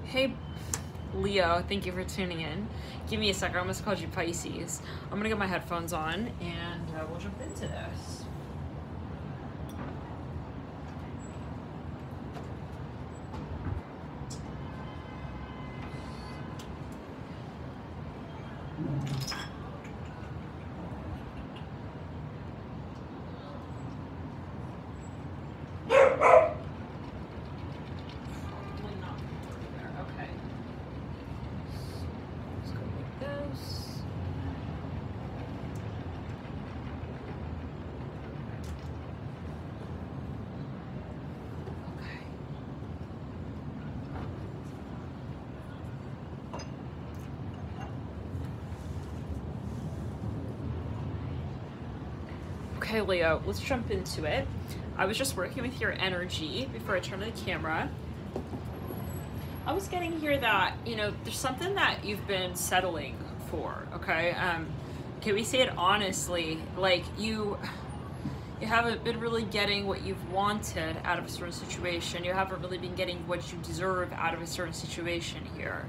Hey, Leo, thank you for tuning in. Give me a second, I almost called you Pisces. I'm gonna get my headphones on and we'll jump into this. Okay, Leo, let's jump into it. I was just working with your energy before I turned the camera. I was getting here that, there's something that you've been settling for, okay? Can we say it honestly? Like, you haven't been really getting what you've wanted out of a certain situation. You haven't really been getting what you deserve out of a certain situation here.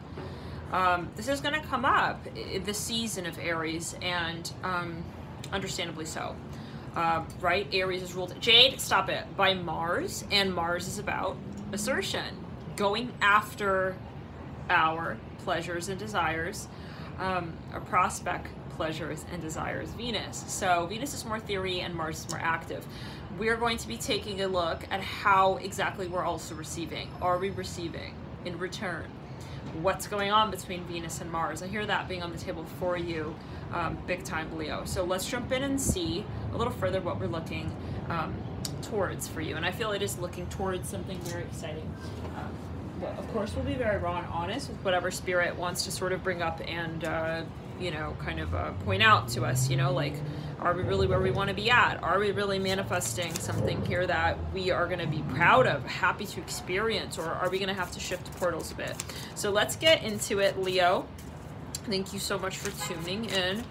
This is going to come up this season of Aries, and understandably so. Right? Aries is ruled, Jade, stop it, by Mars, and Mars is about assertion, going after our pleasures and desires, our prospect pleasures and desires, Venus. So Venus is more theory and Mars is more active. We're going to be taking a look at how exactly we're also receiving. Are we receiving in return? What's going on between Venus and Mars? I hear that being on the table for you, big time, Leo. So let's jump in and see a little further what we're looking towards for you. And I feel it is looking towards something very exciting. Well, of course, we'll be very raw and honest with whatever spirit wants to sort of bring up and, kind of point out to us, like, are we really where we want to be at? Are we really manifesting something here that we are going to be proud of, happy to experience, or are we going to have to shift portals a bit? So let's get into it, Leo. Thank you so much for tuning in.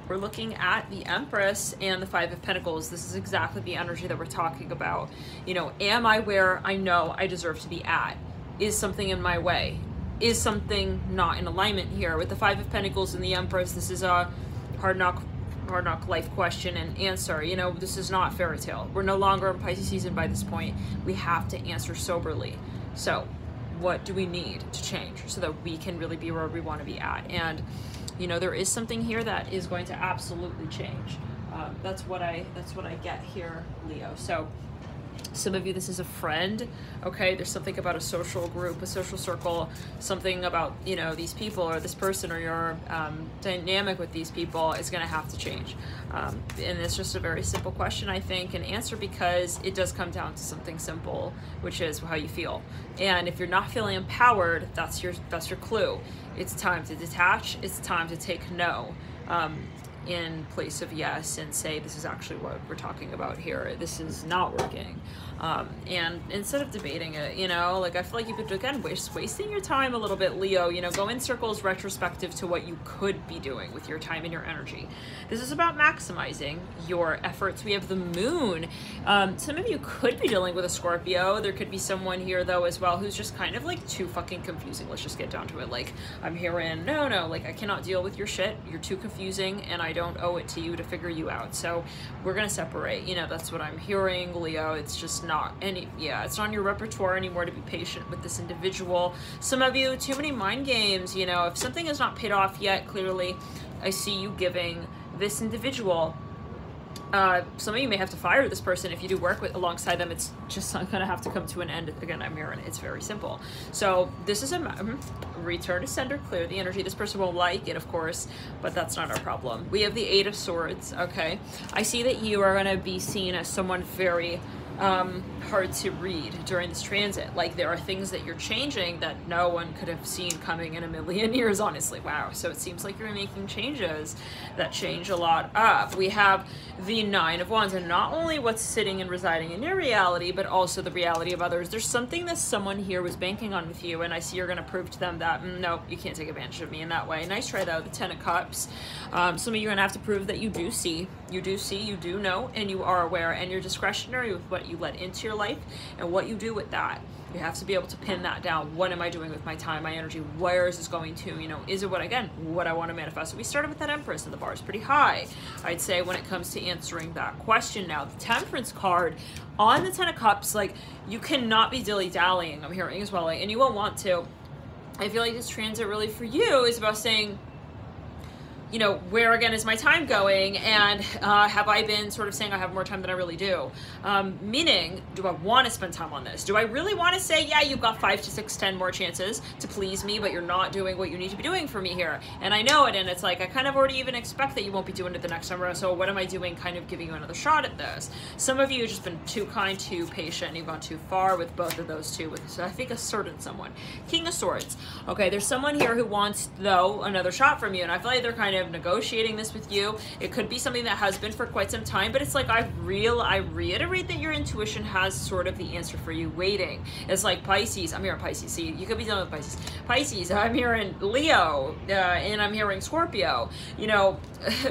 We're looking at the Empress and the Five of Pentacles. This is exactly the energy that we're talking about. Am I where I know I deserve to be at? Is something in my way? Is something not in alignment here? With the Five of Pentacles and the Empress, this is a hard knock life question and answer. This is not fairy tale. We're no longer in Pisces season by this point. We have to answer soberly. So what do we need to change so that we can really be where we want to be at? And there is something here that is going to absolutely change. That's what I get here, Leo. So some of you, this is a friend, okay? There's something about a social group, a social circle, something about, these people or this person or your dynamic with these people is going to have to change. And it's just a very simple question, I think, and answer, because it does come down to something simple, which is how you feel. And if you're not feeling empowered, that's your clue. It's time to detach. It's time to take no. In place of yes, and say, this is actually what we're talking about here. This is not working. And instead of debating it, I feel like you've been, again, wasting your time a little bit, Leo. Go in circles retrospective to what you could be doing with your time and your energy. This is about maximizing your efforts. We have the moon. Some of you could be dealing with a Scorpio. There could be someone here, though, as well, who's just kind of like too fucking confusing. Let's just get down to it. Like, I'm hearing, no, like, I cannot deal with your shit. You're too confusing, and I don't owe it to you to figure you out. So we're gonna separate. That's what I'm hearing, Leo. It's just not it's not on your repertoire anymore to be patient with this individual. Some of you, too many mind games. If something is not paid off yet, clearly I see you giving this individual. Some of you may have to fire this person if you do work alongside them. It's just gonna have to come to an end. Again, I'm hearing it's very simple. So this is a return to sender, clear the energy. This person won't like it, of course, but that's not our problem. We have the Eight of Swords, okay? I see that you are gonna be seen as someone very hard to read during this transit. Like, there are things that you're changing that no one could have seen coming in a million years, honestly. Wow. So it seems like you're making changes that change a lot up. We have the Nine of Wands, and not only what's sitting and residing in your reality, but also the reality of others. There's something that someone here was banking on with you, and I see you're going to prove to them that, no, you can't take advantage of me in that way. Nice try, though. The Ten of Cups. Some of you are going to have to prove that you do see, you do know, and you are aware, and you're discretionary with what you let into your life and what you do with that. You have to be able to pin that down. What am I doing with my time, my energy? Where is this going to? You know, is it what I want to manifest? So we started with that Empress, and the bar is pretty high, I'd say, when it comes to answering that question. Now, the Temperance card on the Ten of Cups, like, you cannot be dilly-dallying, I'm hearing as well, like, and you won't want to. I feel like this transit really for you is about saying, you know, where again is my time going, and have I been sort of saying I have more time than I really do? Meaning, do I want to spend time on this? Do I really want to say, yeah, you've got 5 to 6, 10 more chances to please me, but you're not doing what you need to be doing for me here? And I know it, and it's like, I kind of already even expect that you won't be doing it the next time around, so what am I doing kind of giving you another shot at this? Some of you have just been too kind, too patient, and you've gone too far with both of those two, with, I think, a certain someone. King of Swords. Okay, there's someone here who wants, though, another shot from you, and I feel like they're kind of negotiating this with you. It could be something that has been for quite some time, but it's like I reiterate that your intuition has sort of the answer for you waiting. It's like Pisces. I'm hearing Pisces. See, you could be dealing with Pisces. Pisces. I'm hearing Leo, and I'm hearing Scorpio. You know,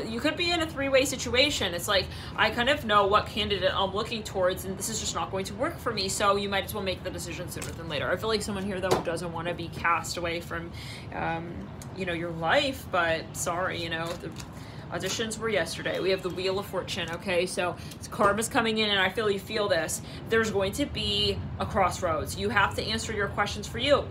you could be in a three-way situation. It's like I kind of know what candidate I'm looking towards, and this is just not going to work for me. So you might as well make the decision sooner than later. I feel like someone here though doesn't want to be cast away from you know, your life, but sorry, you know, the auditions were yesterday. We have the Wheel of Fortune, okay? So karma's coming in, and I feel you feel this. There's going to be a crossroads. You have to answer your questions for you.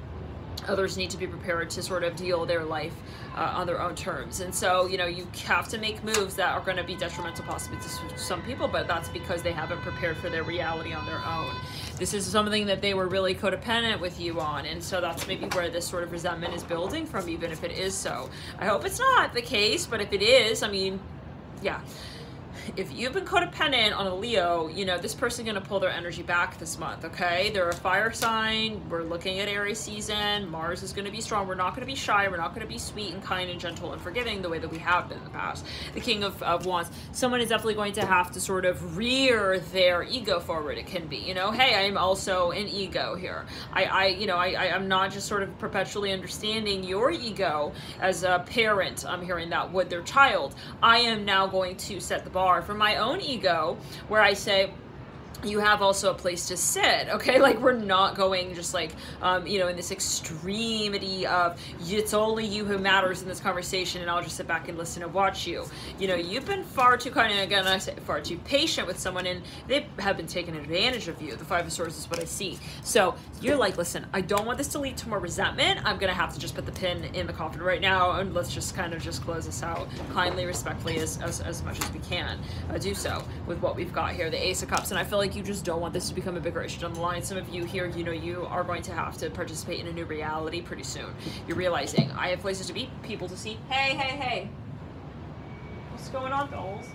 Others need to be prepared to sort of deal their life on their own terms. And so, you know, you have to make moves that are going to be detrimental possibly to some people, but that's because they haven't prepared for their reality on their own. This is something that they were really codependent with you on, and so that's maybe where this sort of resentment is building from, even if it is so. I hope it's not the case, but if it is, I mean, yeah. If you've been codependent on a Leo, you know, this person's going to pull their energy back this month, okay? They're a fire sign. We're looking at Aries season. Mars is going to be strong. We're not going to be shy. We're not going to be sweet and kind and gentle and forgiving the way that we have been in the past. The King of Wands. Someone is definitely going to have to sort of rear their ego forward. It can be, you know, hey, I'm also an ego here. I'm not just sort of perpetually understanding your ego as a parent. I'm hearing that with their child. I am now going to set the bar for my own ego, where I say, you have also a place to sit, okay? Like, we're not going just like, you know, in this extremity of it's only you who matters in this conversation, and I'll just sit back and listen and watch you. You know, you've been far too kind, and again, I say far too patient with someone, and they have been taking advantage of you. The Five of Swords is what I see. So you're like, listen, I don't want this to lead to more resentment. I'm gonna have to just put the pin in the coffin right now, and let's just kind of just close this out kindly, respectfully, as much as we can do so with what we've got here, the Ace of Cups. And I feel like you just don't want this to become a bigger issue down the line. Some of you here, you know, you are going to have to participate in a new reality pretty soon. You're realizing, I have places to be, people to see. Hey. What's going on, dolls?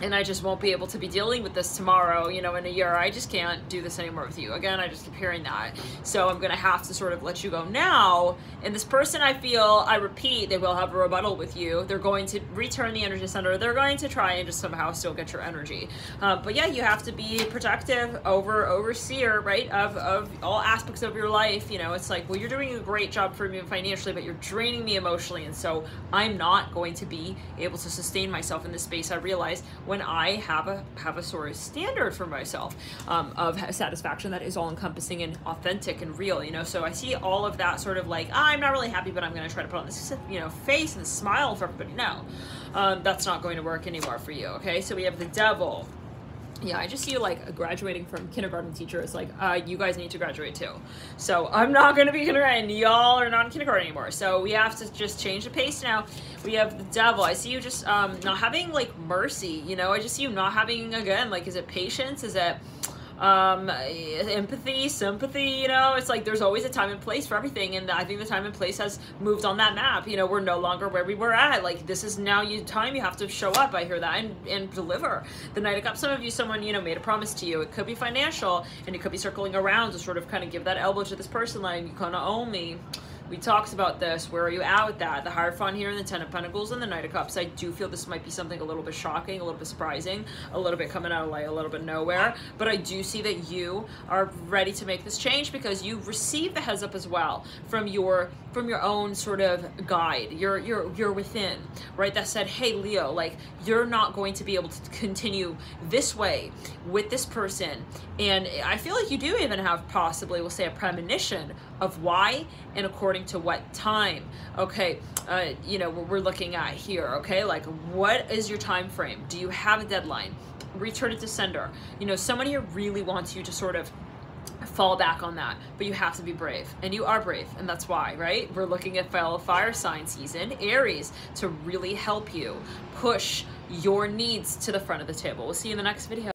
And I just won't be able to be dealing with this tomorrow, you know, in a year. I just can't do this anymore with you. Again, I just keep hearing that. So I'm going to have to sort of let you go now. And this person, I feel, I repeat, they will have a rebuttal with you. They're going to return the energy center. They're going to try and just somehow still get your energy. But yeah, you have to be protective, overseer, right, of all aspects of your life. You know, it's like, well, you're doing a great job for me financially, but you're draining me emotionally. And so I'm not going to be able to sustain myself in this space. I realize when I have a sort of standard for myself of satisfaction that is all encompassing and authentic and real, you know. So I see all of that sort of like, I'm not really happy, but I'm going to try to put on this, you know, face and smile for everybody. No, that's not going to work anymore for you. Okay, so we have the Devil. Yeah, I just see you like graduating from kindergarten teacher. It's like, you guys need to graduate too. So I'm not going to be kindergarten. Y'all are not in kindergarten anymore. So we have to just change the pace now. We have the Devil. I see you just not having like mercy, you know. I just see you not having, again, like, is it patience? Is it empathy, sympathy? You know, it's like there's always a time and place for everything, and I think the time and place has moved on that map. You know, we're no longer where we were at. Like, this is now time you have to show up. I hear that, and deliver. The Knight of Cups, some of you, someone, you know, made a promise to you. It could be financial, and it could be circling around to sort of kind of give that elbow to this person, like, you kind of owe me. We talked about this. Where are you at with that? The Hierophant here and the Ten of Pentacles and the Knight of Cups. I do feel this might be something a little bit shocking, a little bit surprising, a little bit coming out of light, a little bit nowhere. But I do see that you are ready to make this change because you've received the heads up as well from your own sort of guide. You're within, right? That said, hey Leo, like, you're not going to be able to continue this way with this person. And I feel like you do even have possibly, we'll say, a premonition of why and according to what time. Okay, you know, we're looking at here. Okay, like, what is your time frame? Do you have a deadline? Return it to sender. You know, someone here really wants you to sort of fall back on that, but you have to be brave, and you are brave, and that's why, right? We're looking at fellow fire sign season, Aries, to really help you push your needs to the front of the table. We'll see you in the next video.